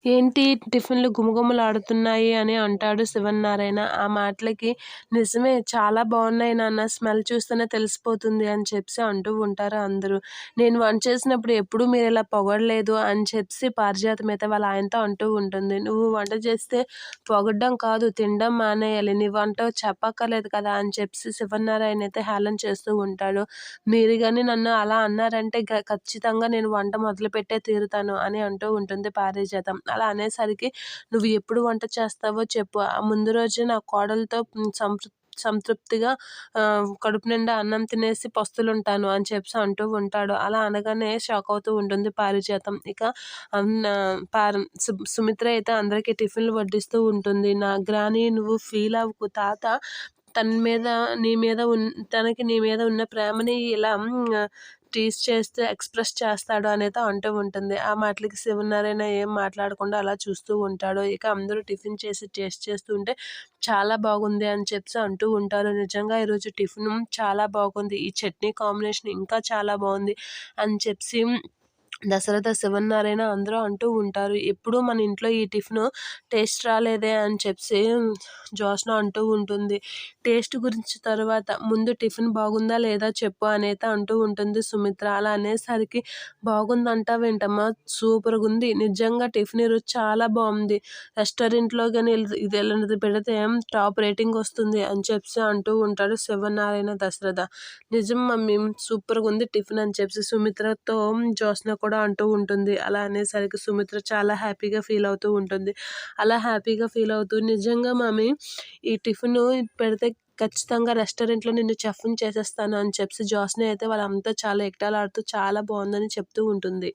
ఏంటి టిఫిన్‌లు గుమగుమలాడుతున్నాయి అని అంటాడు శివన్నారాయణ. ఆ మాటలకి నిజమే చాలా బావున్నాయి నాన్న స్మెల్ చూస్తేనే తెలిసిపోతుంది అని చెప్పేసి అంటూ ఉంటారు అందరూ. నేను వంట చేసినప్పుడు ఎప్పుడూ మీరిలా పొగడలేదు అని చెప్పేసి పారిజాతం అయితే వాళ్ళ ఆయనతో అంటూ ఉంటుంది. నువ్వు వంట చేస్తే పొగడడం కాదు తినడం మానేయాలి. నీ వంట చెప్పక్కర్లేదు కదా అని చెప్పేసి శివన్నారాయణ అయితే హేళన చేస్తూ ఉంటాడు. మీరు గాని నన్ను అలా అన్నారంటే ఖచ్చితంగా నేను వంట మొదలుపెట్టే తీరుతాను అని అంటూ ఉంటుంది పారిజాతం. అలా అనేసరికి నువ్వు ఎప్పుడు వంట చేస్తావో చెప్పు. ఆ ముందు రోజే నా కోడలతో సంతృప్తిగా కడుపు నిండా అన్నం తినేసి పస్తులుంటాను అని చెప్పేసి అంటూ ఉంటాడు. అలా అనగానే షాక్ అవుతూ ఉంటుంది పారిజాతం. ఇక అన్న సుమిత్ర అయితే అందరికీ టిఫిన్‌లు వడ్డిస్తూ ఉంటుంది. నా గ్రాని నువ్వు ఫీల్ అవ్వకు తాత తన మీద నీ మీద తనకి నీ మీద ఉన్న ప్రేమని ఇలా టీజ్ చేస్తూ ఎక్స్‌ప్రెస్ చేస్తాడు అనేదో అంటూ ఉంటుంది. ఆ మాటలకి శివనారాయణ ఏం మాట్లాడకుండా అలా చూస్తూ ఉంటాడు. ఇక అందరూ టిఫిన్ చేసి టేస్ట్ చేస్తూ ఉంటే చాలా బాగుంది అని చెప్పేసి అంటూ ఉంటారు. నిజంగా ఈరోజు టిఫిను చాలా బాగుంది. ఈ చట్నీ కాంబినేషన్ ఇంకా చాలా బాగుంది అని చెప్పేసి దశరథ, శివన్నారాయణ అందరూ అంటూ ఉంటారు. ఎప్పుడూ మన ఇంట్లో ఈ టిఫిను టేస్ట్ రాలేదే అని చెప్పేసి జ్యోత్స్న అంటూ ఉంటుంది. టేస్ట్ గురించి తర్వాత ముందు టిఫిన్ బాగుందా లేదా చెప్పు అనేది అంటూ ఉంటుంది సుమిత్ర. అలా అనేసరికి బాగుందంటావేంటమ్మా సూపర్‌గుంది. నిజంగా టిఫిన్ ఈరోజు చాలా బావుంది. రెస్టారెంట్‌లో గాని ఇది ఇలాంటిది పెడితే టాప్ రేటింగ్ వస్తుంది అని చెప్పేసి అంటూ ఉంటాడు శివనారాయణ, దశరథ. నిజం మమ్మీ సూపర్‌గుంది టిఫిన్ అని చెప్పేసి సుమిత్రతో జ్యోత్స్న కూడా అంటూ ఉంటుంది. అలా అనేసరికి సుమిత్ర చాలా హ్యాపీగా ఫీల్ అవుతూ ఉంటుంది. అలా హ్యాపీగా ఫీల్ అవుతూ నిజంగా మమ్మీ ఈ టిఫిను పెడితే ఖచ్చితంగా రెస్టారెంట్‌లో నిన్ను చెఫ్‌ని చేసేస్తాను అని చెప్పేసి జ్యోత్స్న అయితే వాళ్ళంతా చాలా ఎగతాళాడుతూ చాలా బావుందని చెప్తూ ఉంటుంది.